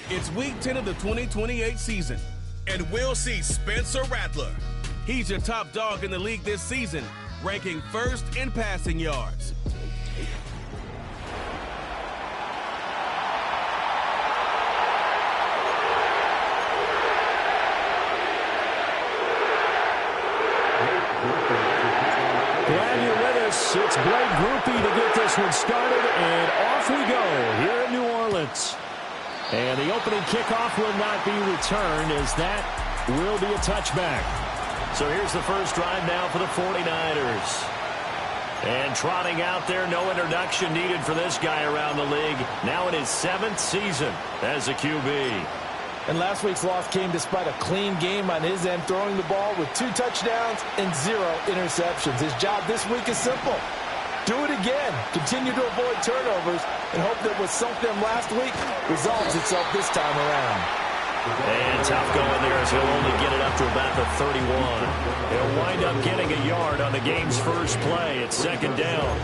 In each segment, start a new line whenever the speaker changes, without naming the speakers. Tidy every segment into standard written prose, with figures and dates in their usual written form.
It's Week 10 of the 2028 season, and we'll see Spencer Rattler. He's your top dog in the league this season, ranking first in passing yards.
Glad you're with us. It's Blake Groupie to get this one started, and off we go here in New Orleans. And the opening kickoff will not be returned, as that will be a touchback. So here's the first drive now for the 49ers. And trotting out there, no introduction needed for this guy around the league. Now in his 7th season as a QB.
And last week's loss came despite a clean game on his end, throwing the ball with 2 touchdowns and 0 interceptions. His job this week is simple. Do it again. Continue to avoid turnovers and hope that what sunk them last week resolves itself this time around.
And tough going there as he'll only get it up to about the 31. He'll wind up getting a yard on the game's first play. It's 2nd down.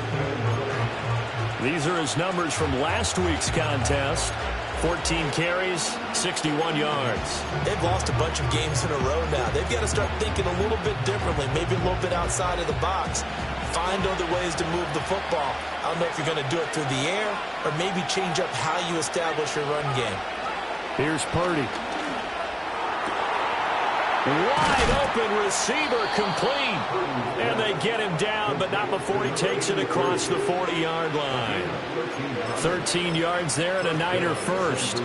These are his numbers from last week's contest. 14 carries, 61 yards.
They've lost a bunch of games in a row now. They've got to start thinking a little bit differently, maybe a little bit outside of the box. Find other ways to move the football. I don't know if you're going to do it through the air or maybe change up how you establish your run game.
Here's Purdy. Wide open receiver, complete. And they get him down, but not before he takes it across the 40-yard line. 13 yards there and a Niner first.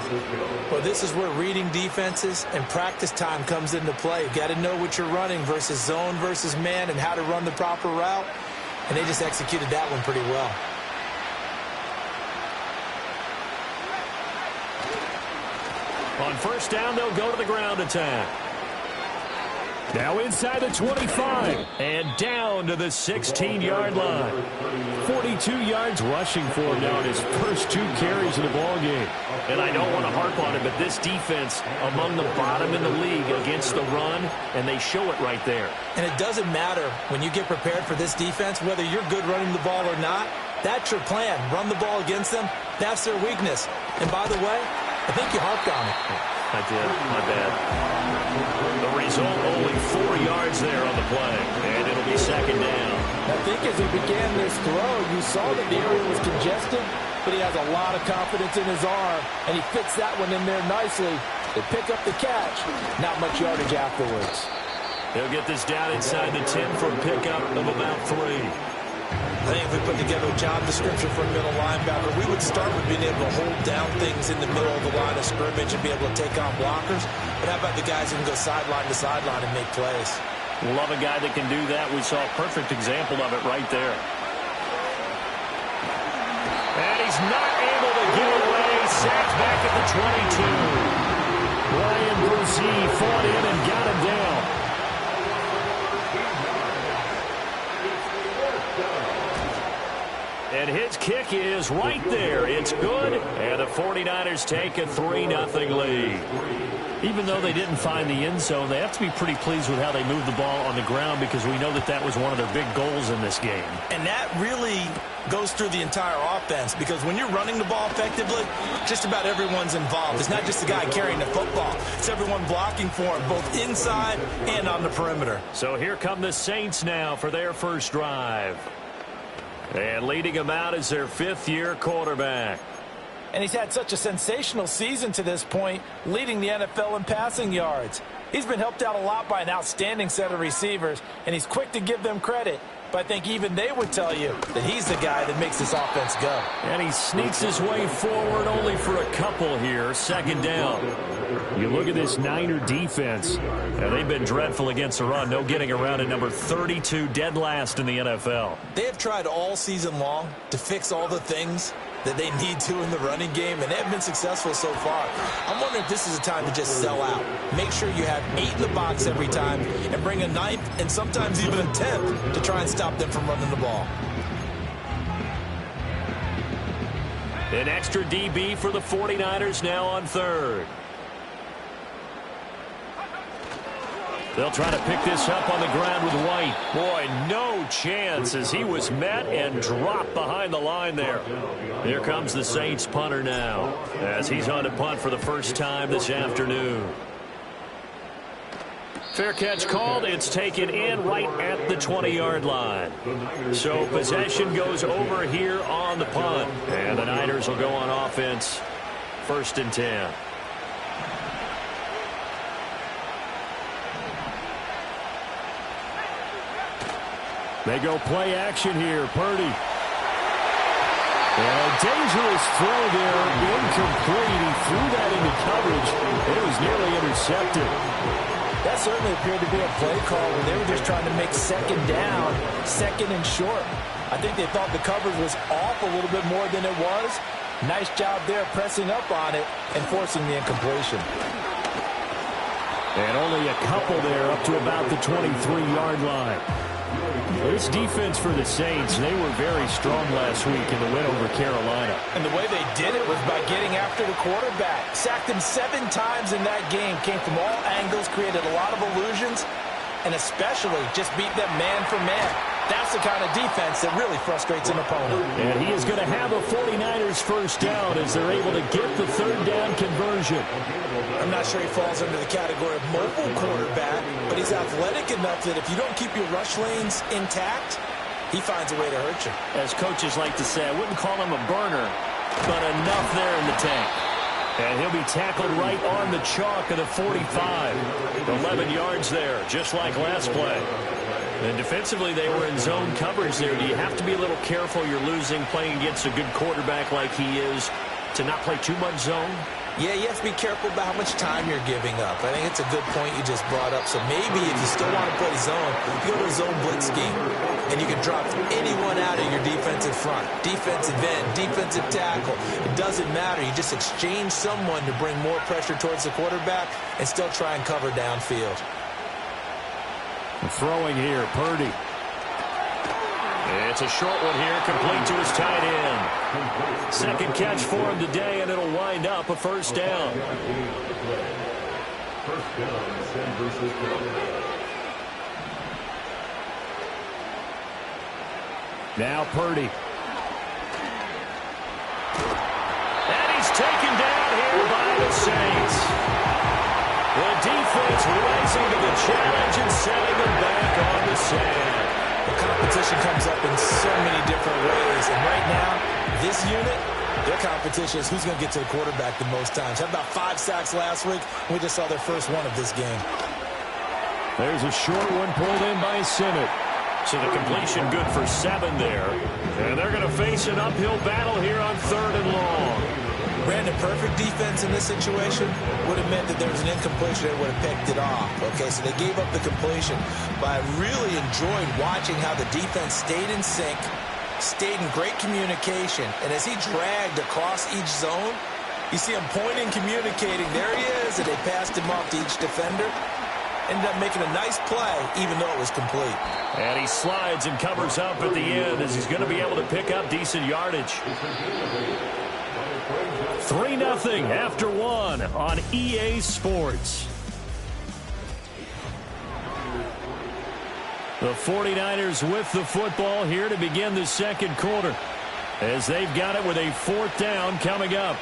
Well, this is where reading defenses and practice time comes into play. You've got to know what you're running versus zone versus man and how to run the proper route. And they just executed that one pretty well.
On first down, they'll go to the ground attack. Now inside the 25 and down to the 16-yard line. 42 yards rushing for him now in his first 2 carries in the ballgame. And I don't want to harp on it, but this defense among the bottom in the league against the run, and they show it right there.
And it doesn't matter when you get prepared for this defense, whether you're good running the ball or not. That's your plan. Run the ball against them. That's their weakness. And by the way, I think you harped on it.
I did. My bad. The result, only 4 yards there on the play, and it'll be 2nd down.
I think as he began this throw, you saw that the area was congested, but he has a lot of confidence in his arm, and he fits that one in there nicely. They pick up the catch. Not much yardage afterwards.
He'll get this down inside the 10 for a pickup of about 3.
I think if we put together a job description for a middle linebacker, we would start with being able to hold down things in the middle of the line of scrimmage and be able to take on blockers. But how about the guys who can go sideline to sideline and make plays?
Love a guy that can do that. We saw a perfect example of it right there. And he's not able to get away. Sacked back at the 22. Brian Brzee fought in and got him down. And his kick is right there. It's good. And the 49ers take a 3-0 lead. Even though they didn't find the end zone, they have to be pretty pleased with how they moved the ball on the ground, because we know that that was one of their big goals in this game.
And that really goes through the entire offense, because when you're running the ball effectively, just about everyone's involved. It's not just the guy carrying the football. It's everyone blocking for him, both inside and on the perimeter.
So here come the Saints now for their first drive. And leading them out is their 5th-year quarterback.
And he's had such a sensational season to this point, leading the NFL in passing yards. He's been helped out a lot by an outstanding set of receivers, and he's quick to give them credit. But I think even they would tell you that he's the guy that makes this offense go.
And he sneaks his way forward only for a couple here. 2nd down. You look at this Niner defense. Now, they've been dreadful against the run. No getting around at number 32, dead last in the NFL.
They have tried all season long to fix all the things that they need to in the running game, and they have been successful so far. I'm wondering if this is a time to just sell out. Make sure you have 8 in the box every time and bring a 9th and sometimes even a 10th to try and stop them from running the ball.
An extra DB for the 49ers now on 3rd. They'll try to pick this up on the ground with White. Boy, no chance as he was met and dropped behind the line there. Here comes the Saints punter now as he's on to punt for the first time this afternoon. Fair catch called. It's taken in right at the 20-yard line. So possession goes over here on the punt. And the Niners will go on offense. 1st and 10. They go play action here. Purdy. And a dangerous throw there. Incomplete. He threw that into coverage. It was nearly intercepted.
That certainly appeared to be a play call where they were just trying to make 2nd down, 2nd and short. I think they thought the coverage was off a little bit more than it was. Nice job there pressing up on it and forcing the incompletion.
And only a couple there up to about the 23-yard line. This defense for the Saints, they were very strong last week in the win over Carolina.
And the way they did it was by getting after the quarterback. Sacked him 7 times in that game. Came from all angles, created a lot of illusions, and especially just beat them man for man. That's the kind of defense that really frustrates an opponent.
And he is going to have a 49ers first down as they're able to get the 3rd down conversion.
I'm not sure he falls under the category of mobile quarterback, but he's athletic enough that if you don't keep your rush lanes intact, he finds a way to hurt you.
As coaches like to say, I wouldn't call him a burner, but enough there in the tank. And he'll be tackled right on the chalk of the 45. 11 yards there, just like last play. And defensively, they were in zone coverage there. Do you have to be a little careful? You're losing, playing against a good quarterback like he is, to not play too much zone?
Yeah, you have to be careful about how much time you're giving up. I think it's a good point you just brought up. So maybe if you still want to play zone, you go to a zone blitz scheme. And you can drop anyone out of your defensive front. Defensive end, defensive tackle. It doesn't matter. You just exchange someone to bring more pressure towards the quarterback and still try and cover downfield.
Throwing here, Purdy. It's a short one here, complete to his tight end. 2nd catch for him today, and it'll wind up a 1st down.
San Francisco.
Now Purdy. And he's taken down here by the Saints. The defense rising to the challenge and setting them back on the sand.
The competition comes up in so many different ways. And right now, this unit, their competition is who's going to get to the quarterback the most times. Had about 5 sacks last week. We just saw their first one of this game.
There's a short one pulled in by Sinnott. So the completion good for 7 there. And they're going to face an uphill battle here on 3rd and long.
Brandon, perfect defense in this situation would have meant that there was an incompletion that would have picked it off. Okay, so they gave up the completion. But I really enjoyed watching how the defense stayed in sync, stayed in great communication. And as he dragged across each zone, you see him pointing, communicating. There he is, and they passed him off to each defender. Ended up making a nice play, even though it was complete.
And he slides and covers up at the end as he's going to be able to pick up decent yardage. 3-0 after 1 on EA Sports. The 49ers with the football here to begin the 2nd quarter as they've got it with a 4th down coming up.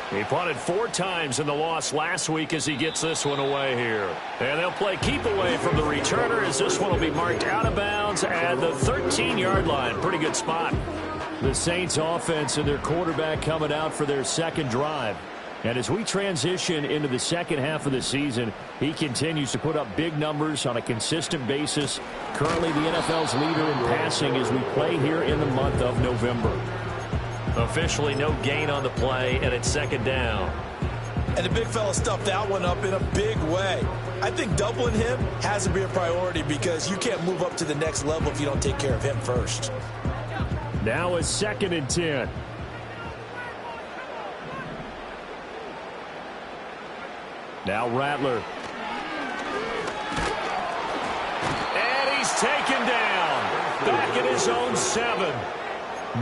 He punted 4 times in the loss last week as he gets this one away here. And they'll play keep away from the returner as this one will be marked out of bounds at the 13-yard line. Pretty good spot. The Saints offense and their quarterback coming out for their 2nd drive. And as we transition into the 2nd half of the season, he continues to put up big numbers on a consistent basis. Currently the NFL's leader in passing as we play here in the month of November. Officially no gain on the play, and it's 2nd down.
And the big fella stuffed that one up in a big way. I think doubling him has to be a priority because you can't move up to the next level if you don't take care of him first.
Now a 2nd and 10. Now Rattler. And he's taken down. Back at his own 7.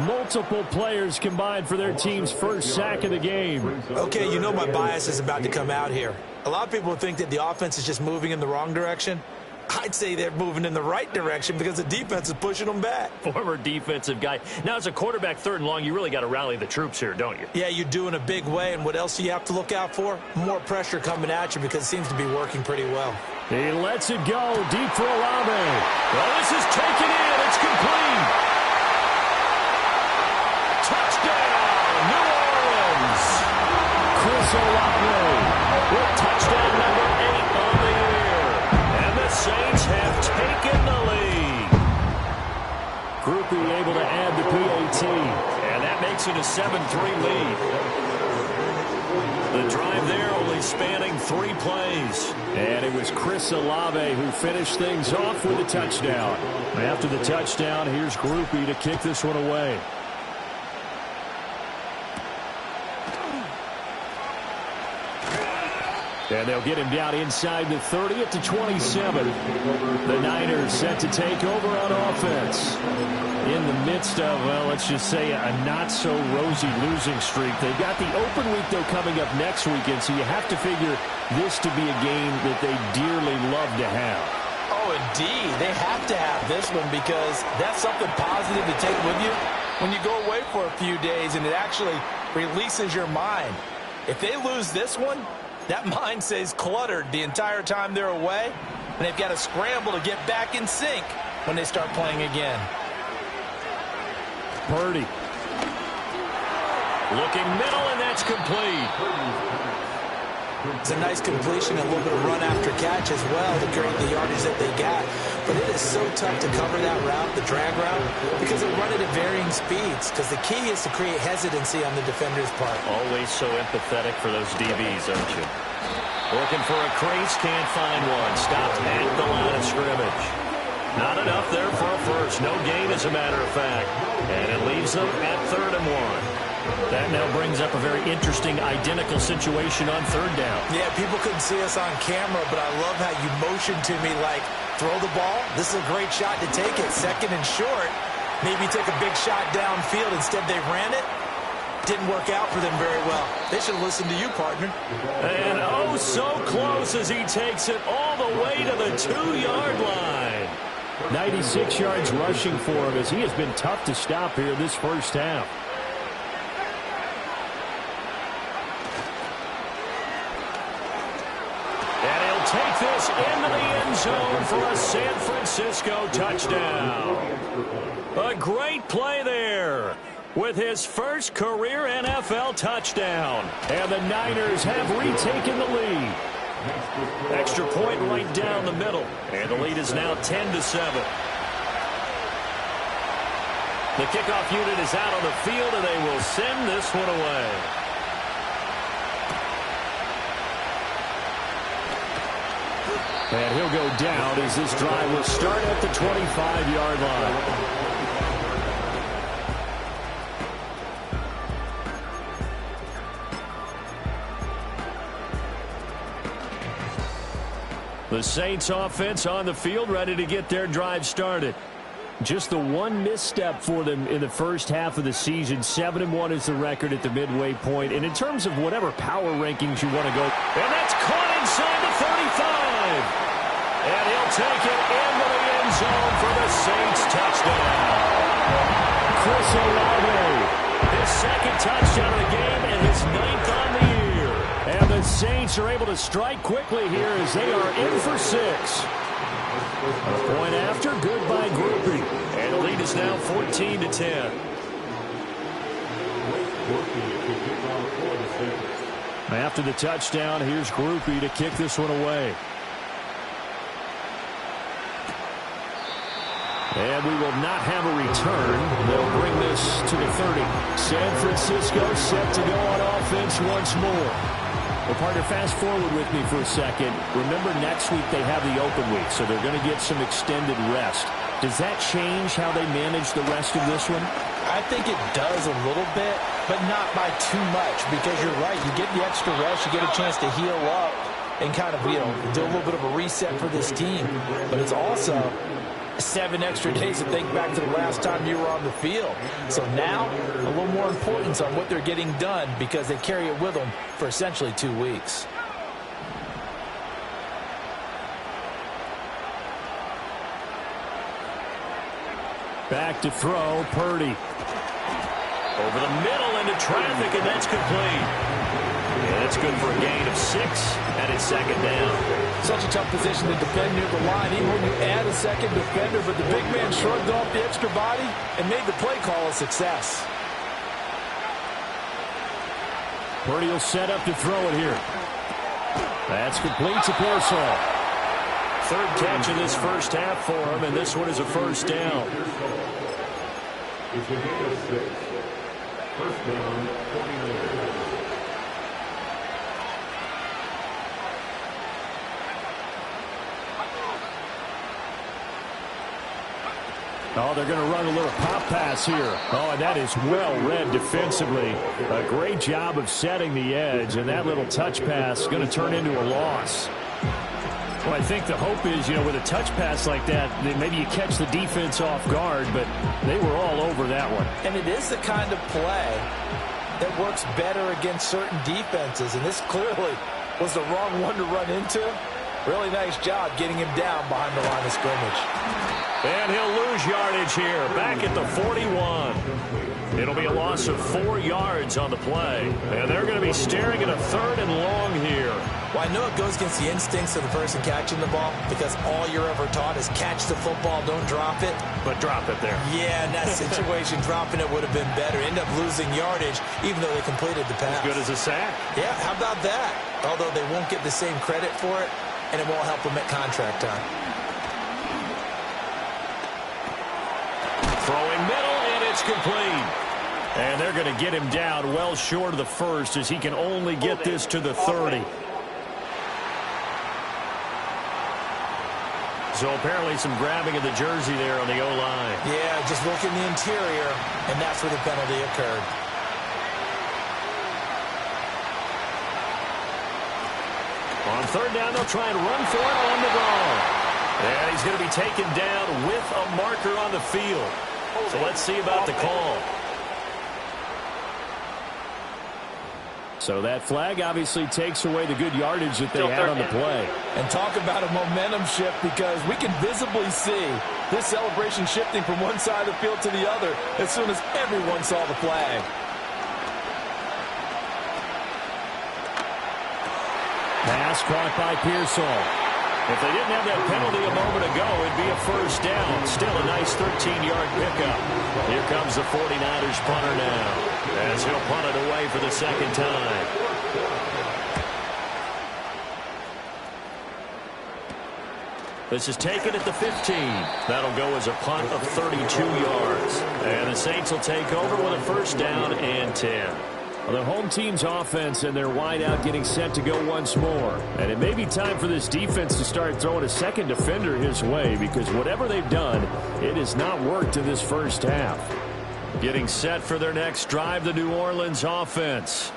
Multiple players combined for their team's first sack of the game.
Okay, you know my bias is about to come out here. A lot of people think that the offense is just moving in the wrong direction. I'd say they're moving in the right direction because the defense is pushing them back.
Former defensive guy. Now, as a quarterback, 3rd and long, you really got to rally the troops here, don't you?
Yeah, you do in a big way. And what else do you have to look out for? More pressure coming at you because it seems to be working pretty well.
He lets it go deep for Olave. Well, this is taken in. It's complete. Touchdown, New Orleans. Chris Olave with touchdown number 8 on the year. And the Saints have taken the lead. Groupie able to add the PAT.
And that makes it a 7-3 lead. The drive there only spanning 3 plays.
And it was Chris Olave who finished things off with a touchdown. After the touchdown, here's Groupie to kick this one away. And they'll get him down inside the 30 at the 27. The Niners set to take over on offense. In the midst of, well, let's just say a not-so-rosy losing streak. They've got the open week, though, coming up next weekend, so you have to figure this to be a game that they dearly love to have.
Oh, indeed. They have to have this one because that's something positive to take with you when you go away for a few days, and it actually releases your mind. If they lose this one, that mind stays cluttered the entire time they're away, and they've got to scramble to get back in sync when they start playing again.
Purdy.
Looking middle, and that's complete.
It's a nice completion, a little bit of run after catch as well to create the yardage that they got. But it is so tough to cover that route, the drag route, because they run it at varying speeds. Because the key is to create hesitancy on the defender's part.
Always so empathetic for those DBs, aren't you? Looking for a crease, can't find one. Stopped at the line of scrimmage. Not enough there for a first. No gain, as a matter of fact. And it leaves them at 3rd and 1. That now brings up a very interesting identical situation on 3rd down.
Yeah, people couldn't see us on camera, but I love how you motioned to me like, throw the ball. This is a great shot to take it. 2nd and short. Maybe take a big shot downfield. Instead, they ran it. Didn't work out for them very well. They should listen to you, partner.
And oh, so close as he takes it all the way to the 2-yard line. 96 yards rushing for him as he has been tough to stop here this first half. And he'll take this into the end zone for a San Francisco touchdown. A great play there with his first career NFL touchdown. And the Niners have retaken the lead. Extra point right down the middle. And the lead is now 10-7. The kickoff unit is out on the field, and they will send this one away. And he'll go down as this drive will start at the 25-yard line. The Saints offense on the field, ready to get their drive started. Just the one misstep for them in the first half of the season. 7-1 is the record at the midway point. And in terms of whatever power rankings you want to go, and that's caught inside the 35. And he'll take it into the end zone for the Saints touchdown. Chris Olave, his 2nd touchdown of the game and his 9th on the year. And the Saints are able to strike quickly here as they are in for 6. A point after, good by Groupie. And the lead is now 14-10. After the touchdown, here's Groupie to kick this one away. And we will not have a return. They'll bring this to the 30. San Francisco set to go on offense once more. Well, partner, fast forward with me for a second. Remember, next week they have the open week, so they're going to get some extended rest. Does that change how they manage the rest of this one?
I think it does a little bit, but not by too much, because you're right. You get the extra rest, you get a chance to heal up and kind of, do a little bit of a reset for this team. But it's also 7 extra days to think back to the last time you were on the field. So now, a little more importance on what they're getting done because they carry it with them for essentially 2 weeks.
Back to throw, Purdy.
Over the middle into traffic, and that's complete. Yeah, that's good for a gain of 6, and it's second down.
Such a tough position to defend near the line, even when you add a second defender, but the big man shrugged off the extra body and made the play call a success.
Purdy will set up to throw it here. That's complete to Pearsall.
Third catch of this first half for him, and this one is a first down.
It's a gain of 6. First down, 49.
Oh, they're going to run a little pop pass here. Oh, and that is well read defensively. A great job of setting the edge, and that little touch pass is going to turn into a loss. Well, I think the hope is, with a touch pass like that, that maybe you catch the defense off guard, but they were all over that one.
And it is the kind of play that works better against certain defenses, and this clearly was the wrong one to run into. Really nice job getting him down behind the line of scrimmage.
And he'll lose yardage here, back at the 41. It'll be a loss of 4 yards on the play. And they're going to be staring at a 3rd and long here.
Well, I know it goes against the instincts of the person catching the ball because all you're ever taught is catch the football, don't drop it.
But drop it there.
Yeah, in that situation, dropping it would have been better. End up losing yardage, even though they completed the pass.
As good as a sack.
Yeah, how about that? Although they won't get the same credit for it, and it won't help them at contract time.
Throwing middle, and it's complete. And they're going to get him down well short of the first as he can only get this to the 30. So apparently some grabbing of the jersey there on the O-line.
Yeah, just look in the interior, and that's where the penalty occurred.
On 3rd down, they'll try and run for it on the ball. And he's going to be taken down with a marker on the field. So let's see about the call.
So that flag obviously takes away the good yardage that they had on the play.
And talk about a momentum shift because we can visibly see this celebration shifting from one side of the field to the other as soon as everyone saw the flag.
Pass caught by Pearsall.
If they didn't have that penalty a moment ago, it'd be a first down. Still a nice 13-yard pickup. Here comes the 49ers punter now as he'll punt it away for the second time. This is taken at the 15. That'll go as a punt of 32 yards. And the Saints will take over with a first down and 10.
Well, the home team's offense and their wideout getting set to go once more. And it may be time for this defense to start throwing a second defender his way because whatever they've done, it has not worked in this first half.
Getting set for their next drive, the New Orleans offense.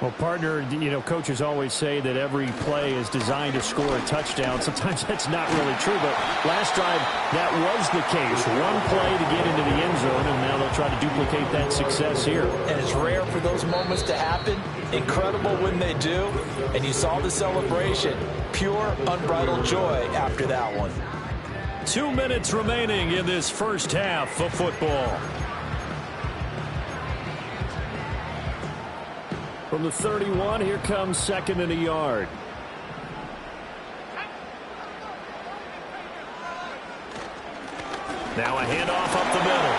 Well, partner, coaches always say that every play is designed to score a touchdown. Sometimes that's not really true, but last drive, that was the case. One play to get into the end zone, and now they'll try to duplicate that success here.
And it's rare for those moments to happen. Incredible when they do. And you saw the celebration. Pure, unbridled joy after that one.
2 minutes remaining in this first half of football.
From the 31, here comes 2nd and a yard.
Now a handoff up the middle.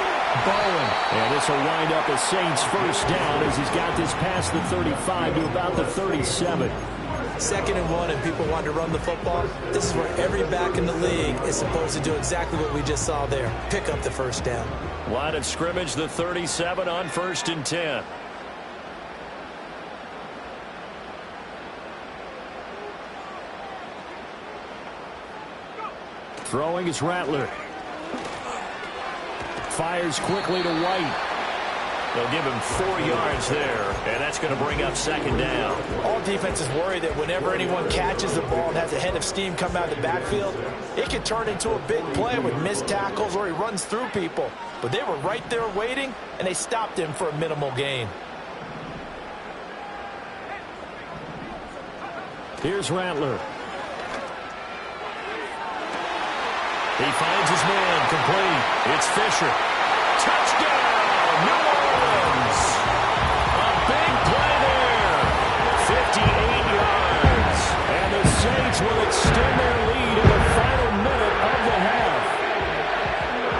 Bowen. And this will wind up as Saints first down as he's got this past the 35 to about the 37.
2nd and 1 and people want to run the football. This is where every back in the league is supposed to do exactly what we just saw there. Pick up the first down.
Line of scrimmage, the 37 on 1st and 10.
Throwing is Rattler. Fires quickly to White.
They'll give him 4 yards there, and that's going to bring up second down.
All defenses worry that whenever anyone catches the ball and has a head of steam come out of the backfield, it can turn into a big play with missed tackles or he runs through people. But they were right there waiting, and they stopped him for a minimal gain.
Here's Rattler.
He finds his man, complete. It's Fisher. Touchdown, New Orleans. A big play there. 58 yards.
And the Saints will extend their lead in the final minute of the half.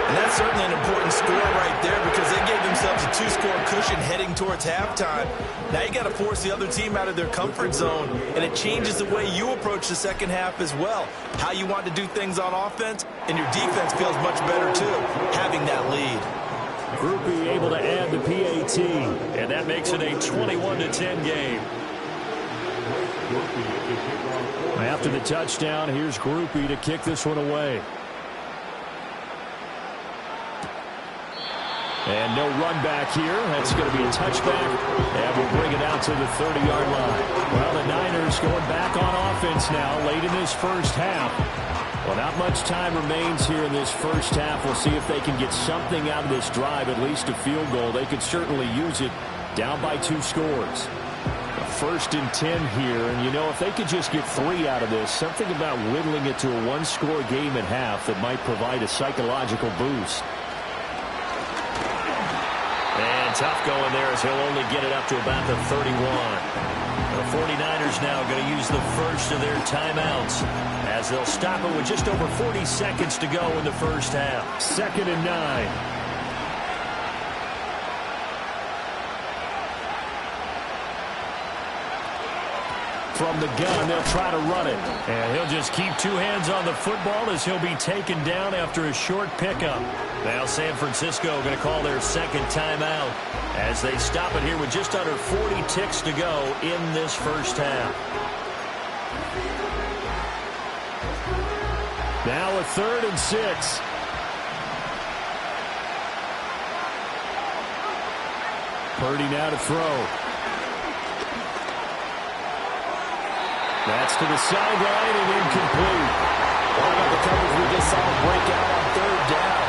And that's certainly an important score right there because they gave themselves a 2-score cushion heading towards halftime. Now you got to force the other team out of their comfort zone, and it changes the way you approach the second half as well. How you want to do things on offense, and your defense feels much better too, having that lead.
Groupie able to add the PAT.
And that makes it a 21-10 game.
After the touchdown, here's Groupie to kick this one away. And no run back here. That's going to be a touchback. And we'll bring it out to the 30-yard line. Well, the Niners going back on offense now late in this first half. Well, not much time remains here in this first half. We'll see if they can get something out of this drive, at least a field goal. They could certainly use it down by 2 scores. A 1st and 10 here. And, you know, if they could just get 3 out of this, something about whittling it to a 1-score game at half that might provide a psychological boost.
And tough going there as he'll only get it up to about the 31. The 49ers now going to use the first of their timeouts as they'll stop it with just over 40 seconds to go in the first half.
2nd and 9. From the gun, they'll try to run it.
And he'll just keep 2 hands on the football as he'll be taken down after a short pickup. Now San Francisco going to call their second timeout as they stop it here with just under 40 ticks to go in this first half.
Now a 3rd and 6. Purdy now to throw. That's to the sideline and incomplete.
What about the coverage we just saw break out on 3rd down?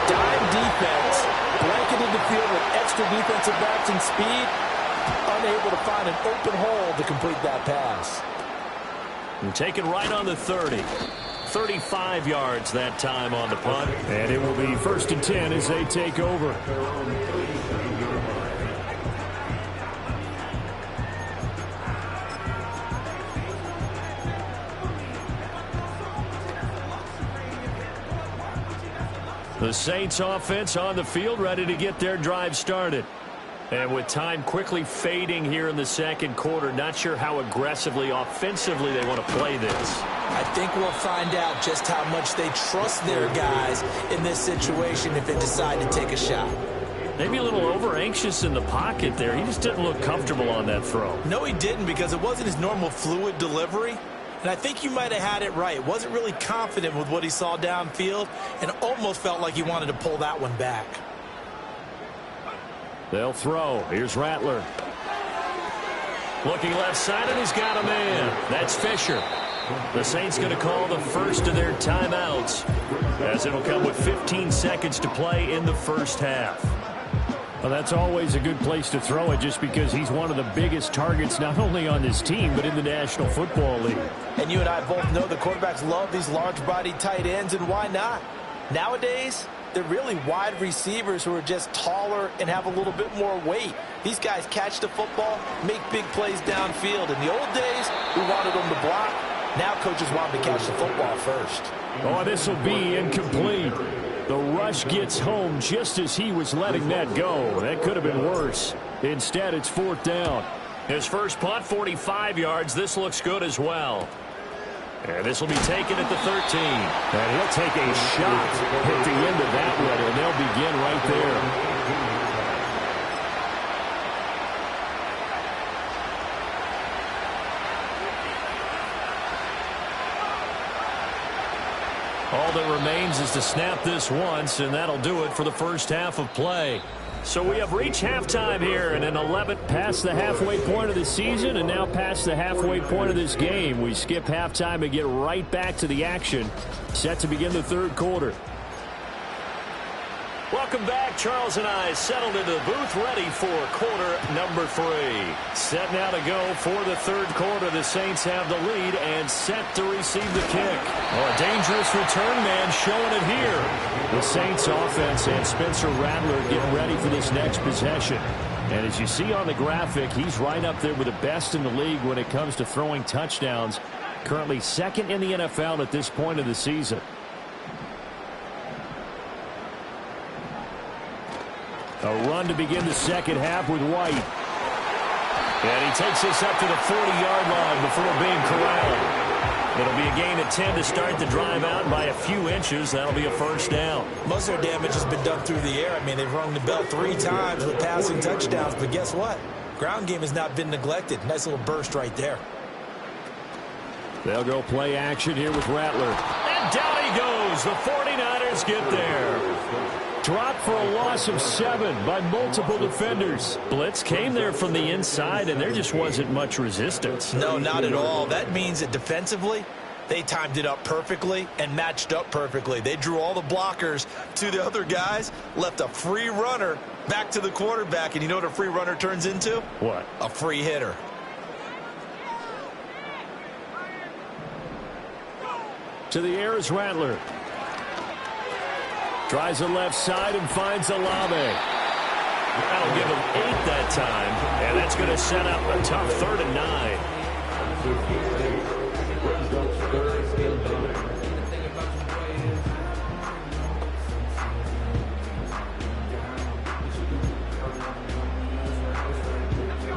Dime defense, blanketed the field with extra defensive backs and speed, unable to find an open hole to complete that pass.
And taken right on the 30. 35 yards that time on the punt.
And it will be 1st and 10 as they take over.
The Saints offense on the field ready to get their drive started. And with time quickly fading here in the second quarter, not sure how aggressively, offensively they want to play this.
I think we'll find out just how much they trust their guys in this situation if they decide to take a shot.
Maybe a little over-anxious in the pocket there. He just didn't look comfortable on that throw.
No, he didn't because it wasn't his normal fluid delivery. And I think you might have had it right. Wasn't really confident with what he saw downfield and almost felt like he wanted to pull that one back.
They'll throw. Here's Rattler.
Looking left side, and he's got a man. That's Fisher. The Saints going to call the first of their timeouts as it'll come with 15 seconds to play in the first half.
Well, that's always a good place to throw it just because he's one of the biggest targets not only on this team but in the National Football League.
And you and I both know the quarterbacks love these large-bodied tight ends, and why not? Nowadays, they're really wide receivers who are just taller and have a little bit more weight. These guys catch the football, make big plays downfield. In the old days, we wanted them to block. Now coaches want them to catch the football first.
Oh, this will be incomplete. The rush gets home just as he was letting that go. That could have been worse. Instead, it's 4th down.
His first punt, 45 yards. This looks good as well. And this will be taken at the 13.
And he'll take a shot at the end of that one, and they'll begin right there.
All that remains is to snap this once, and that'll do it for the first half of play.
So we have reached halftime here, and an 11 past the halfway point of the season and now past the halfway point of this game. We skip halftime and get right back to the action. Set to begin the third quarter. Welcome back. Charles and I settled into the booth, ready for quarter number 3. Set now to go for the third quarter. The Saints have the lead and set to receive the kick. Oh, a dangerous return man showing it here. The Saints offense and Spencer Rattler getting ready for this next possession. And as you see on the graphic, he's right up there with the best in the league when it comes to throwing touchdowns. Currently second in the NFL at this point of the season. A run to begin the second half with White. And he takes this up to the 40-yard line before being corralled. It'll be a gain of 10 to start the drive out by a few inches. That'll be a first down.
Most of their damage has been done through the air. I mean, they've rung the bell 3 times with passing touchdowns. But guess what? Ground game has not been neglected. Nice little burst right there.
They'll go play action here with Rattler. And down he goes. The 49ers get there. Dropped for a loss of 7 by multiple defenders. Blitz came there from the inside, and there just wasn't much resistance.
No, not at all. That means that defensively, they timed it up perfectly and matched up perfectly. They drew all the blockers to the other guys, left a free runner back to the quarterback, and you know what a free runner turns into?
What?
A free hitter.
To the air is Rattler. Tries the left side and finds Olave. That'll give him 8 that time, and that's going to set up a tough 3rd and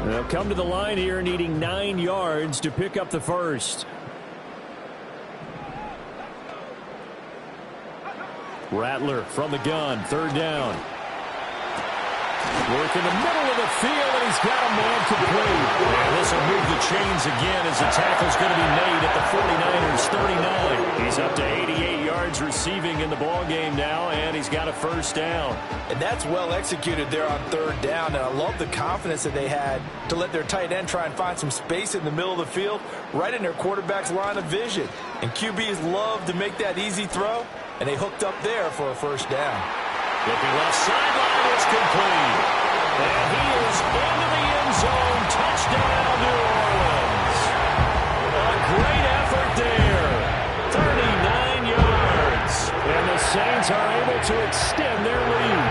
9. They'll come to the line here needing 9 yards to pick up the first. Rattler from the gun, 3rd down. Work in the middle of the field, and he's got a man complete. And this will move the chains again as the tackle's going to be made at the 49ers 39. He's up to 88 yards receiving in the ballgame now, and he's got a first down.
And that's well executed there on 3rd down, and I love the confidence that they had to let their tight end try and find some space in the middle of the field, right in their quarterback's line of vision. And QBs love to make that easy throw, and they hooked up there for a first down.
Looking left sideline, it's complete. And he is into the end zone. Touchdown, New Orleans. A great effort there. 39 yards. And the Saints are able to extend their lead.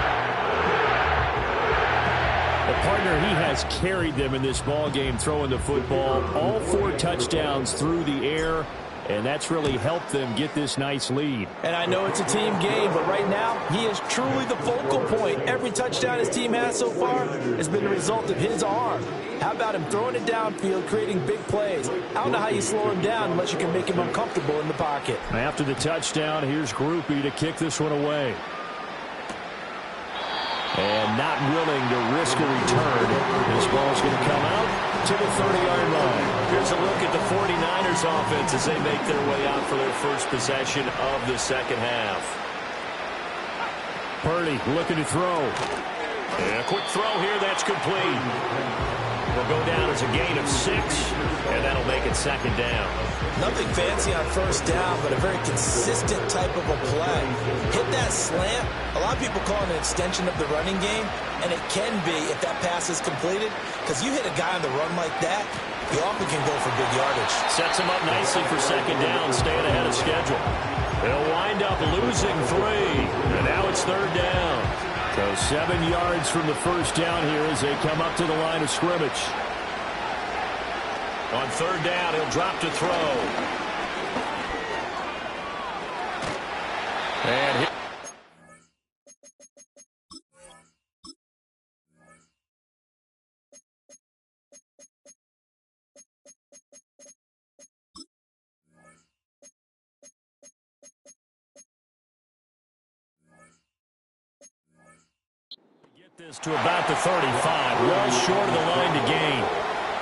The partner, he has carried them in this ball game throwing the football. All 4 touchdowns through the air. And that's really helped them get this nice lead.
And I know it's a team game, but right now, he is truly the focal point. Every touchdown his team has so far has been the result of his arm. How about him throwing it downfield, creating big plays? I don't know how you slow him down unless you can make him uncomfortable in the pocket.
After the touchdown, here's Groupie to kick this one away. And not willing to risk a return. This ball's going to come out to the 30-yard line. Here's a look at the 49ers offense as they make their way out for their first possession of the second half. Purdy looking to throw. And a quick throw here, that's complete. Will go down as a gain of 6, and that'll make it 2nd down.
Nothing fancy on 1st down, but a very consistent type of a play. Hit that slant. A lot of people call it an extension of the running game, and it can be if that pass is completed, because you hit a guy on the run like that, you often can go for big yardage.
Sets him up nicely for 2nd down, staying ahead of schedule. They'll wind up losing 3, and now it's 3rd down. So 7 yards from the first down here as they come up to the line of scrimmage. On 3rd down, he'll drop to throw. And this to about the 35, well short of the line to gain.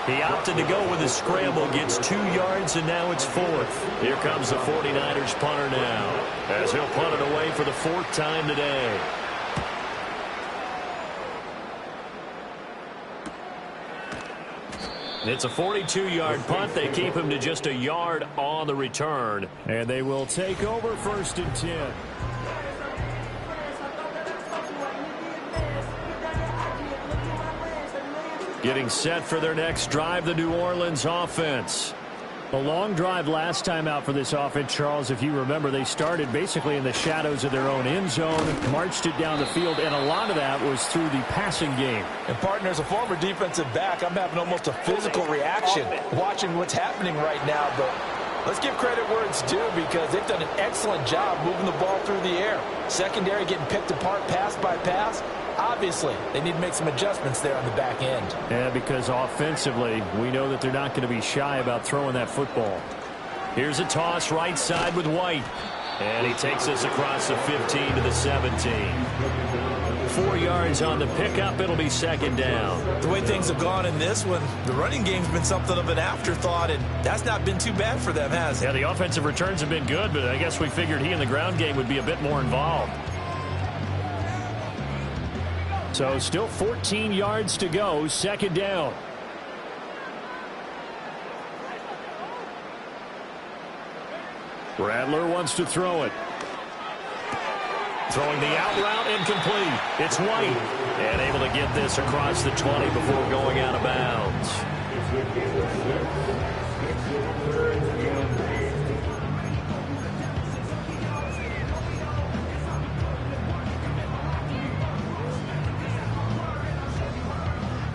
He opted to go with a scramble, gets 2 yards, and now it's 4th. Here comes the 49ers punter now, as he'll punt it away for the 4th time today.
It's a 42-yard punt. They keep him to just a yard on the return.
And they will take over 1st and 10.
Getting set for their next drive, the New Orleans offense.
A long drive last time out for this offense, Charles. If you remember, they started basically in the shadows of their own end zone, marched it down the field, and a lot of that was through the passing game.
And, partner, as a former defensive back, I'm having almost a physical reaction watching what's happening right now. But let's give credit where it's due because they've done an excellent job moving the ball through the air. Secondary getting picked apart pass by pass. Obviously, they need to make some adjustments there on the back end.
Yeah, because offensively, we know that they're not going to be shy about throwing that football.
Here's a toss right side with White. And he takes us across the 15 to the 17. 4 yards on the pickup. It'll be 2nd down.
The way things have gone in this one, the running game's been something of an afterthought, and that's not been too bad for them, has it?
Yeah, the offensive returns have been good, but I guess we figured he in the ground game would be a bit more involved.
So still 14 yards to go, 2nd down. Rattler wants to throw it.
Throwing the out route, incomplete. It's White. And able to get this across the 20 before going out of bounds.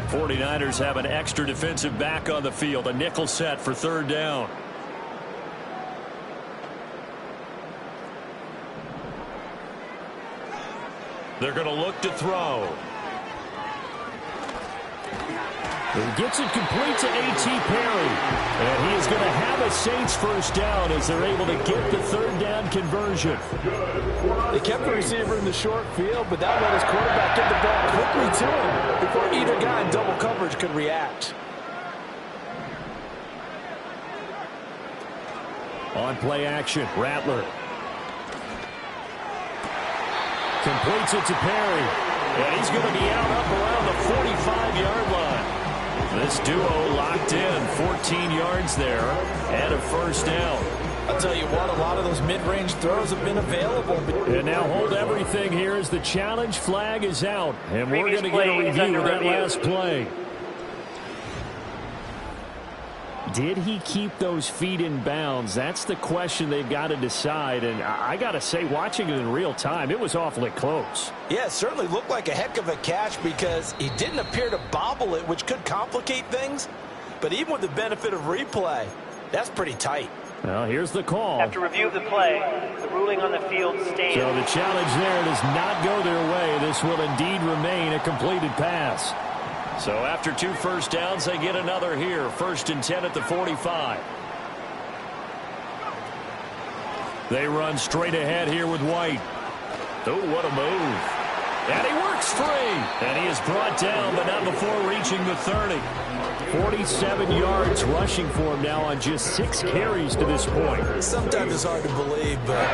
49ers have an extra defensive back on the field. A nickel set for 3rd down. They're going to look to throw.
He gets it complete to A.T. Perry. And he is going to have a Saints 1st down as they're able to get the 3rd down conversion.
They kept the receiver in the short field, but that let his quarterback get the ball quickly to him before either guy in double coverage could react.
On play action, Rattler. Completes it to Perry.
And he's going to be out up around the 45-yard line. This duo locked in, 14 yards there, and a 1st down.
I'll tell you what, a lot of those mid-range throws have been available.
And now hold everything here as the challenge flag is out. And we're going to get a review of that last play. Did he keep those feet in bounds? That's the question they've got to decide. And I got to say, watching it in real time, it was awfully close.
Yeah, it certainly looked like a heck of a catch because he didn't appear to bobble it, which could complicate things. But even with the benefit of replay, that's pretty tight.
Well, here's the call.
After review of the play, the ruling on the field stands.
So the challenge there does not go their way. This will indeed remain a completed pass.
So after 2 1st downs, they get another here. 1st and 10 at the 45. They run straight ahead here with White. Oh, what a move. And he works free. And he is brought down, but not before reaching the 30.
47 yards rushing for him now on just 6 carries to this point.
Sometimes it's hard to believe, but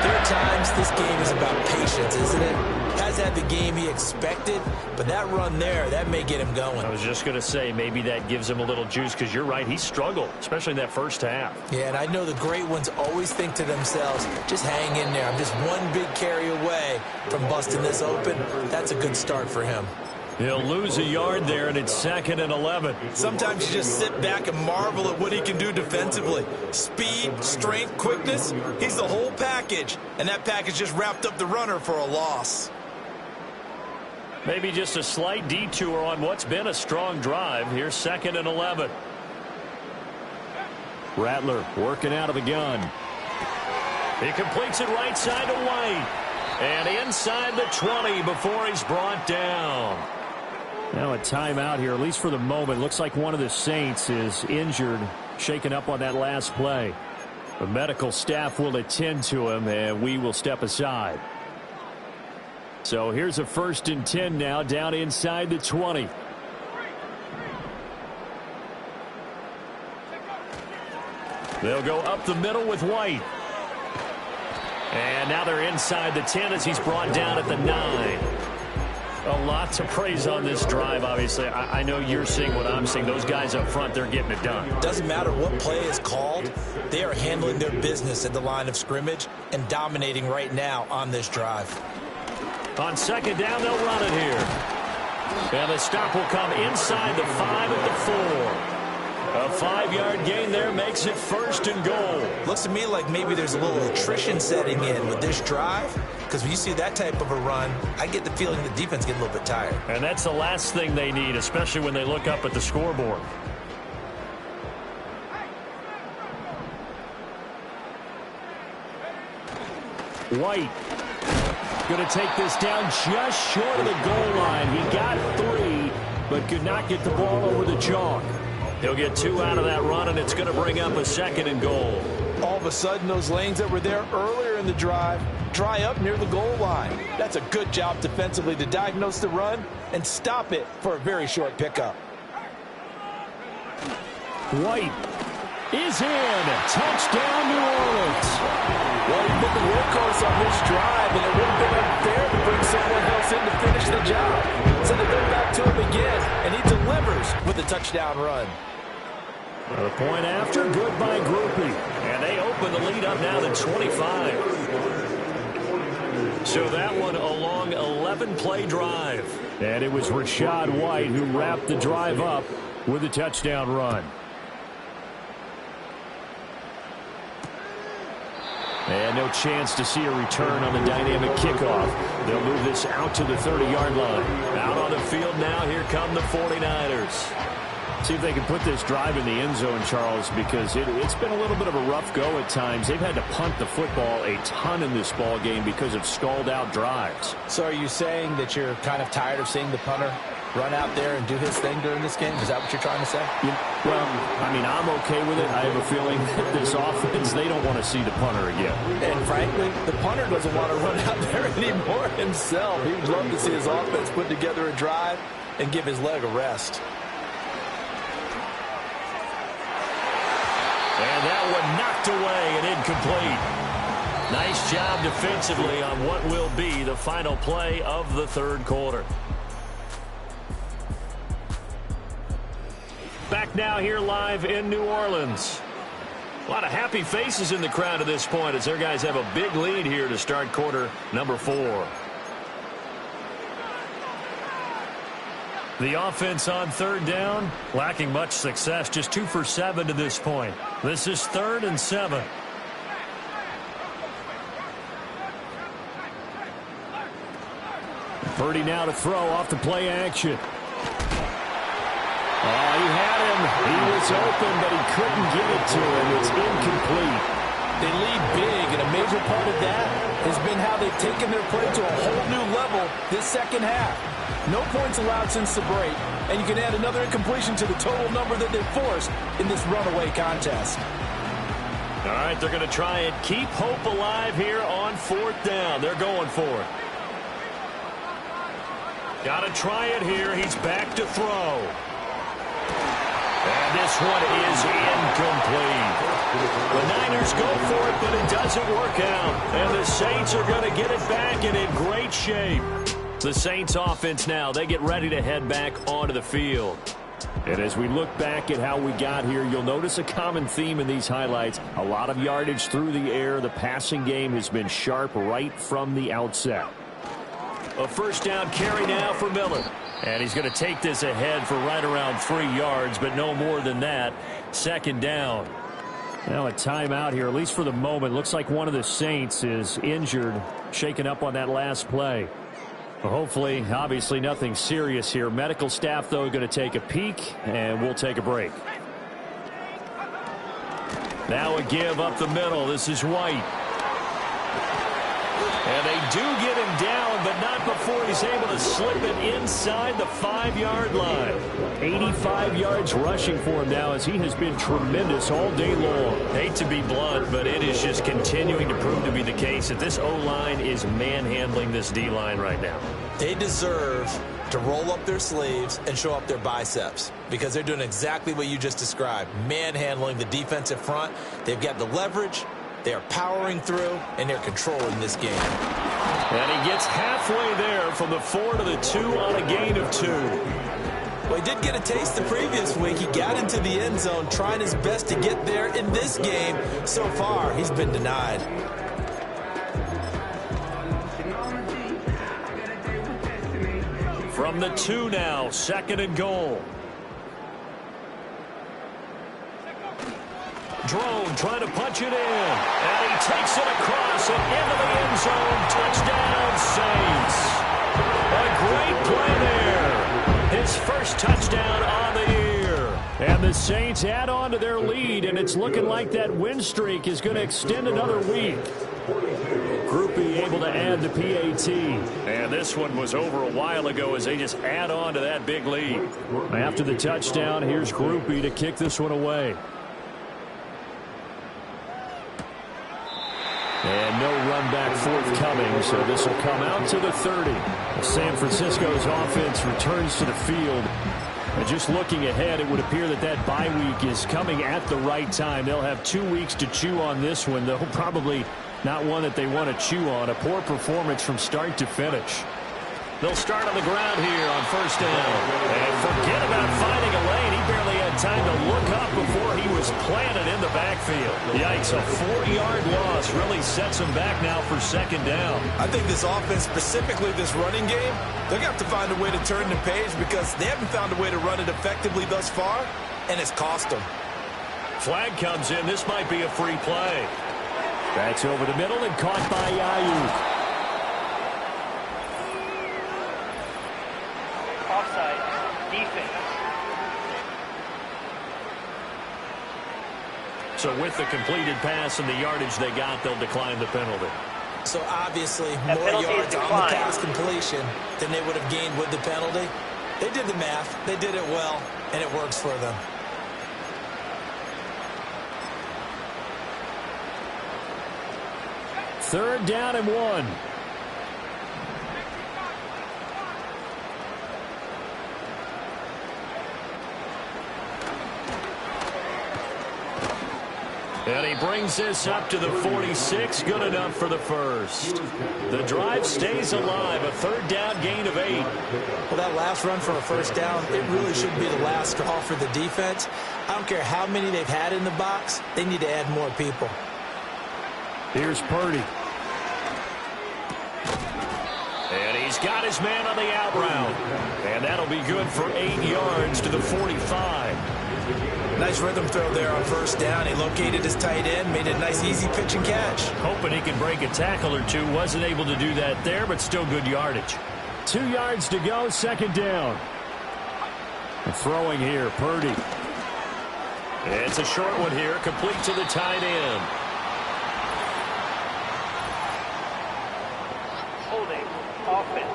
there are times this game is about patience, isn't it? Has had the game he expected, but that run there, that may get him going.
I was just going to say, maybe that gives him a little juice because you're right, he struggled, especially in that 1st half.
Yeah, and I know the great ones always think to themselves, just hang in there. I'm just one big carry away from busting this open. That's a good start for him.
He'll lose a yard there, and it's 2nd and 11.
Sometimes you just sit back and marvel at what he can do defensively. Speed, strength, quickness, he's the whole package. And that package just wrapped up the runner for a loss.
Maybe just a slight detour on what's been a strong drive. Here's 2nd and 11.
Rattler working out of the gun.
He completes it right side to White. And inside the 20 before he's brought down.
Now a timeout here, at least for the moment. Looks like one of the Saints is injured, shaken up on that last play. The medical staff will attend to him, and we will step aside. So here's a 1st and 10 now, down inside the 20.
They'll go up the middle with White. And now they're inside the 10 as he's brought down at the 9.
A lot to praise on this drive, obviously. I know you're seeing what I'm seeing. Those guys up front, they're getting it done.
Doesn't matter what play is called. They are handling their business at the line of scrimmage and dominating right now on this drive.
On second down, they'll run it here. And the stop will come inside the 5 at the 4. A 5-yard gain there makes it 1st and goal.
Looks to me like maybe there's a little attrition setting in with this drive, because when you see that type of a run, I get the feeling the defense gets a little bit tired.
And that's the last thing they need, especially when they look up at the scoreboard. White going to take this down just short of the goal line. He got 3, but could not get the ball over the chalk. He'll get 2 out of that run, and it's going to bring up a 2nd and goal.
All of a sudden, those lanes that were there earlier in the drive dry up near the goal line. That's a good job defensively to diagnose the run and stop it for a very short pickup.
White is in. Touchdown, New Orleans.
Well, he's been the workhorse on this drive, and it would have been unfair to bring someone else in to finish the job. So they go back to him again, and he delivers with a touchdown run.
A point after, good by Groupie. And they open the lead up now to 25. So that one a long 11-play drive. And it was Rachaad White who wrapped the drive up with a touchdown run. And no chance to see a return on the dynamic kickoff. They'll move this out to the 30-yard line. Out on the field now, here come the 49ers. See if they can put this drive in the end zone, Charles, because it's been a little bit of a rough go at times. They've had to punt the football a ton in this ball game because of stalled-out drives.
So are you saying that you're kind of tired of seeing the punter run out there and do his thing during this game? Is that what you're trying to say?
Well, I mean, I'm okay with it. I have a feeling that this offense, they don't want to see the punter again.
And frankly, the punter doesn't want to run out there anymore himself. He would love to see his offense put together a drive and give his leg a rest.
And that one knocked away and incomplete. Nice job defensively on what will be the final play of the 3rd quarter. Back now here live in New Orleans. A lot of happy faces in the crowd at this point as their guys have a big lead here to start quarter number 4. The offense on 3rd down, lacking much success, just 2 for 7 to this point. This is 3rd and 7. Purdy now to throw off the play action. Oh, he had him. He was open, but he couldn't get it to him. It's incomplete.
They lead big, and a major part of that has been how they've taken their play to a whole new level this second half. No points allowed since the break, and you can add another incompletion to the total number that they've forced in this runaway contest.
All right, they're going to try and keep hope alive here on 4th down. They're going for it. Got to try it here. He's back to throw. And this one is incomplete. The Niners go for it, but it doesn't work out. And the Saints are going to get it back and in great shape. The Saints offense now, they get ready to head back onto the field. And as we look back at how we got here, you'll notice a common theme in these highlights. A lot of yardage through the air. The passing game has been sharp right from the outset. A 1st down carry now for Miller. And he's going to take this ahead for right around 3 yards, but no more than that. 2nd down. Now a timeout here, at least for the moment. Looks like one of the Saints is injured, shaken up on that last play. Well, hopefully, obviously nothing serious here. Medical staff, though, going to take a peek, and we'll take a break. Now a give up the middle. This is White. And they do get him down, but not before he's able to slip it inside the 5-yard line. 85 yards rushing for him now as he has been tremendous all day long. Hate to be blunt, but it is just continuing to prove to be the case that this O-line is manhandling this D-line right now.
They deserve to roll up their sleeves and show up their biceps because they're doing exactly what you just described, manhandling the defensive front. They've got the leverage. They are powering through, and they're controlling this game.
And he gets halfway there from the 4 to the 2 on a gain of 2.
Well, he did get a taste the previous week. He got into the end zone trying his best to get there in this game. So far, he's been denied.
From the 2 now, 2nd and goal. Drone trying to punch it in. And he takes it across and into the end zone. Touchdown, Saints. A great play there. His first touchdown on the year.
And the Saints add on to their lead, and it's looking like that win streak is going to extend another week. Groupie able to add the PAT.
And this one was over a while ago as they just add on to that big lead.
After the touchdown, here's Groupie to kick this one away. And no run back forthcoming, so this will come out to the 30. San Francisco's offense returns to the field. And just looking ahead, it would appear that that bye week is coming at the right time. They'll have 2 weeks to chew on this one, though probably not one that they want to chew on. A poor performance from start to finish.
They'll start on the ground here on 1st down. And forget about finding a lane. He barely had time to look up before he was planted in the backfield. Yikes, a 4-yard loss really sets him back now for 2nd down.
I think this offense, specifically this running game, they're going to have to find a way to turn the page because they haven't found a way to run it effectively thus far, and it's cost them.
Flag comes in. This might be a free play.
That's over the middle and caught by Ayuk.
Offside. Defense.
So with the completed pass and the yardage they got, they'll decline the penalty.
So obviously
That
more
penalty is
yards on the
declined.
pass completion than they would have gained with the penalty. They did the math. They did it well, and it works for them.
Third down and 1.
And he brings this up to the 46. Good enough for the first. The drive stays alive. A 3rd down gain of 8.
Well, that last run for a 1st down, it really should be the last straw for the defense. I don't care how many they've had in the box. They need to add more people.
Here's Purdy.
And he's got his man on the out route. And that'll be good for 8 yards to the 45.
Nice rhythm throw there on 1st down. He located his tight end, made a nice easy pitch and catch.
Hoping he can break a tackle or two. Wasn't able to do that there, but still good yardage.
2 yards to go, 2nd down. And throwing here, Purdy.
It's a short one here, complete to the tight end.
Holding. Offense.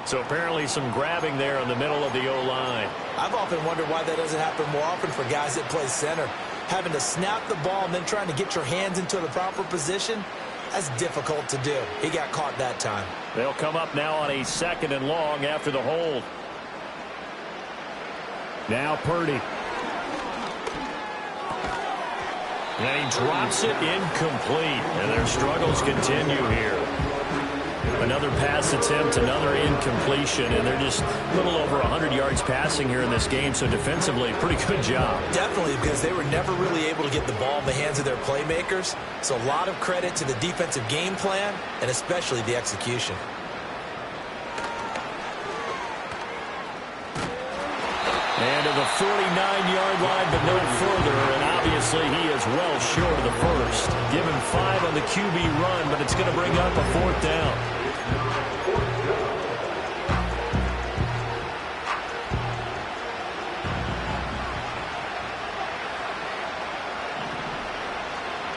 So apparently some grabbing there in the middle of the O-line.
I've often wondered why that doesn't happen more often for guys that play center. Having to snap the ball and then trying to get your hands into the proper position, that's difficult to do. He got caught that time.
They'll come up now on a 2nd and long after the hold.
Now Purdy.
And he drops it incomplete. And their struggles continue here. Another pass attempt, another incompletion, and they're just a little over 100 yards passing here in this game, so defensively, pretty good job.
Definitely, because they were never really able to get the ball in the hands of their playmakers, so a lot of credit to the defensive game plan, and especially the execution.
And to the 49-yard line, but no further, and obviously he is well short of the first. Given 5 on the QB run, but it's going to bring up a 4th down.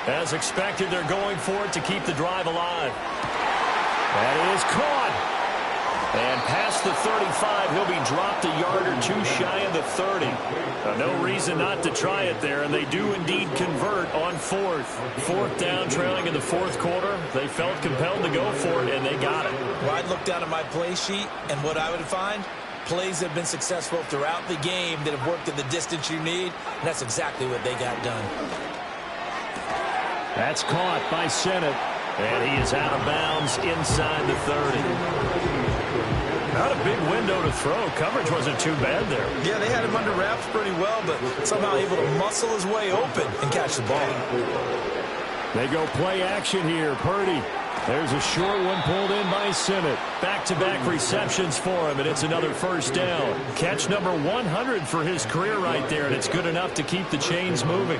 As expected, they're going for it to keep the drive alive.
That is caught.
And past the 35, he'll be dropped a yard or 2 shy of the 30. No reason not to try it there, and they do indeed convert on 4th. 4th down, trailing in the 4th quarter. They felt compelled to go for it, and they got it.
Well, I'd look down at my play sheet, and what I would find, plays that have been successful throughout the game that have worked in the distance you need, and that's exactly what they got done.
That's caught by Sennett.
And he is out of bounds inside the 30. Not a big window to throw. Coverage wasn't too bad there.
Yeah, they had him under wraps pretty well, but somehow able to muscle his way open and catch the ball.
They go play action here. Purdy. There's a short one pulled in by Sennett.
Back-to-back receptions for him, and it's another first down. Catch number 100 for his career right there, and it's good enough to keep the chains moving.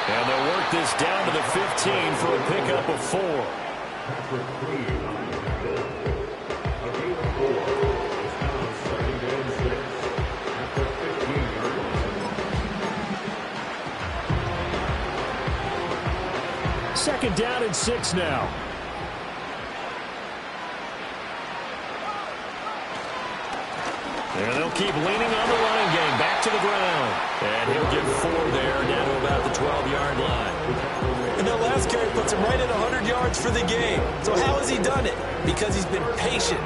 And they'll work this down to the 15 for a pickup of 4.
Second down and 6 now.
And they'll keep leaning on the running game. Back to the ground. And he'll get 4 there, down to about the 12-yard line.
And that last carry puts him right at 100 yards for the game. So how has he done it? Because he's been patient,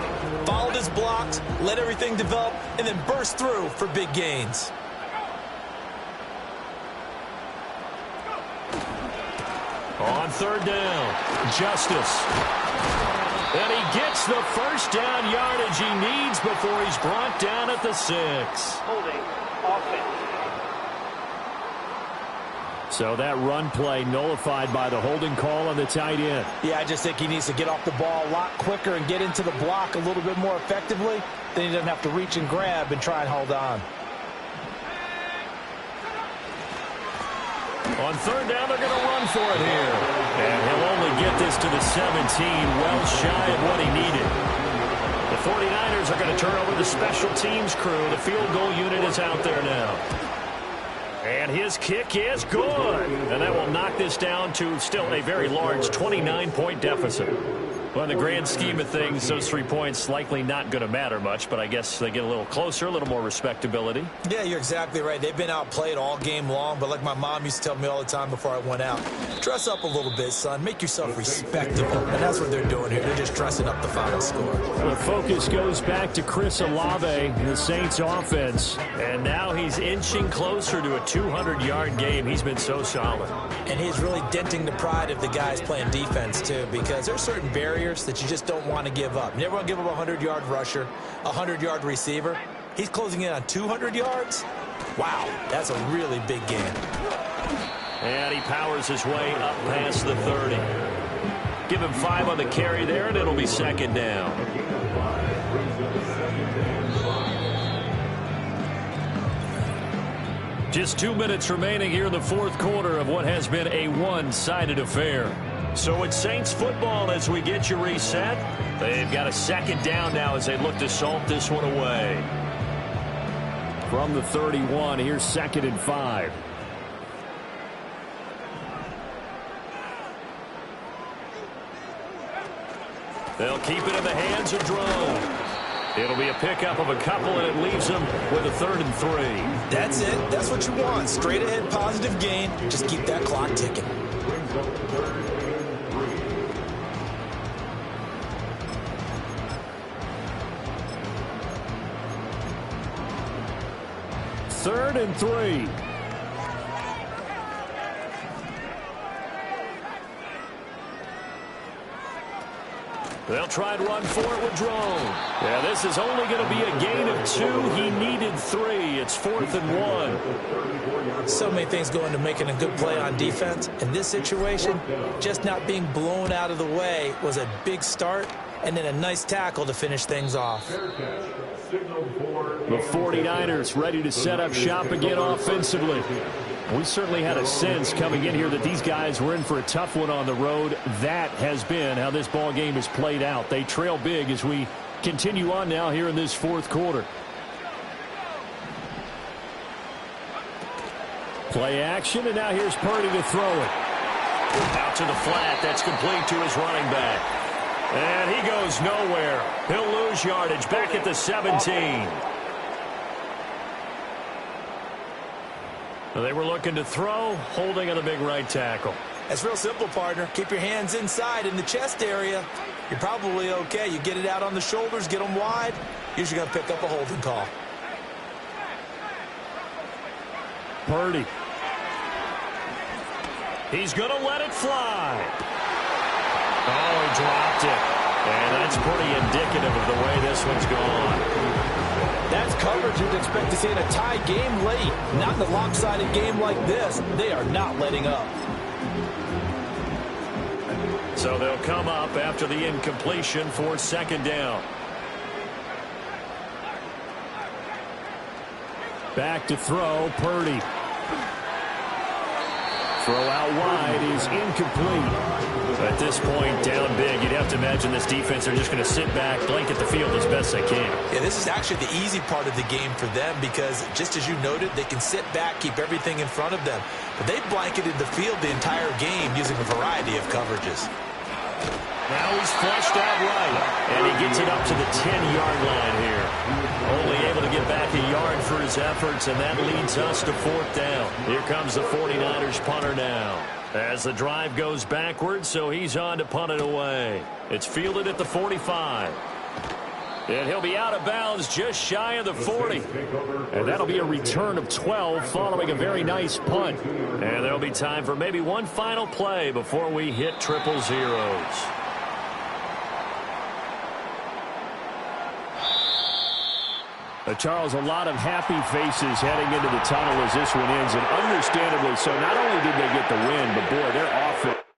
followed his blocks, let everything develop, and then burst through for big gains.
On third down, Justice. And he gets the first down yardage he needs before he's brought down at the 6.
Holding offense.
So that run play nullified by the holding call on the tight end.
Yeah, I just think he needs to get off the ball a lot quicker and get into the block a little bit more effectively. Then he doesn't have to reach and grab and try and hold on.
On third down, they're going to run for it here. And he'll only get this to the 17, well shy of what he needed. The 49ers are going to turn over the special teams crew. The field goal unit is out there now. And his kick is good. And that will knock this down to still a very large 29-point deficit. Well, in the grand scheme of things, those 3 points likely not going to matter much, but I guess they get a little closer, a little more respectability.
Yeah, you're exactly right. They've been outplayed all game long, but like my mom used to tell me all the time before I went out, dress up a little bit, son. Make yourself respectable. And that's what they're doing here. They're just dressing up the final score.
The focus goes back to Chris Olave, the Saints offense.
And now he's inching closer to a 200-yard game. He's been so solid.
And he's really denting the pride of the guys playing defense, too, because there's certain barriers that you just don't want to give up. You never want to give up a 100-yard rusher, a 100-yard receiver. He's closing in on 200 yards. Wow, that's a really big game.
And he powers his way up past the 30. Give him 5 on the carry there, and it'll be second down. Just 2 minutes remaining here in the fourth quarter of what has been a one-sided affair. So it's Saints football as we get you reset. They've got a second down now as they look to salt this one away.
From the 31, here's 2nd and 5.
They'll keep it in the hands of Drone. It'll be a pickup of a couple, and it leaves them with a 3rd and 3.
That's it. That's what you want. Straight ahead, positive gain. Just keep that clock ticking.
Third and 3.
They'll try and run for it with Drone. Yeah, this is only going to be a gain of 2. He needed 3. It's 4th and 1.
So many things go into making a good play on defense. In this situation, just not being blown out of the way was a big start, and then a nice tackle to finish things off.
The 49ers ready to set up shop again offensively. We certainly had a sense coming in here that these guys were in for a tough one on the road. That has been how this ball game has played out. They trail big as we continue on now here in this fourth quarter. Play action, and now here's Purdy to throw it.
Out to the flat. That's complete to his running back. And he goes nowhere. He'll lose yardage back at the 17. They were looking to throw, holding on the big right tackle.
That's real simple, partner. Keep your hands inside in the chest area. You're probably okay. You get it out on the shoulders, get them wide. Usually going to pick up a holding call.
Purdy.
He's going to let it fly. Oh, he dropped it. And that's pretty indicative of the way this one's gone.
That's coverage you'd expect to see in a tie game late. Not in a lopsided game like this. They are not letting up.
So they'll come up after the incompletion for second down.
Back to throw, Purdy. Throw out wide is incomplete.
At this point, down big, you'd have to imagine this defense are just going to sit back, blanket the field as best they can.
Yeah, this is actually the easy part of the game for them because, just as you noted, they can sit back, keep everything in front of them. But they blanketed the field the entire game using a variety of coverages.
Now he's flushed out right, and he gets it up to the 10-yard line here. Only able to get back a yard for his efforts, and that leads us to fourth down. Here comes the 49ers punter now. As the drive goes backwards, so he's on to punt it away. It's fielded at the 45. And he'll be out of bounds just shy of the 40.
And that'll be a return of 12 following a very nice punt.
And there'll be time for maybe one final play before we hit triple zeros.
Charles, a lot of happy faces heading into the tunnel as this one ends, and understandably so. Not only did they get the win, but boy, their offense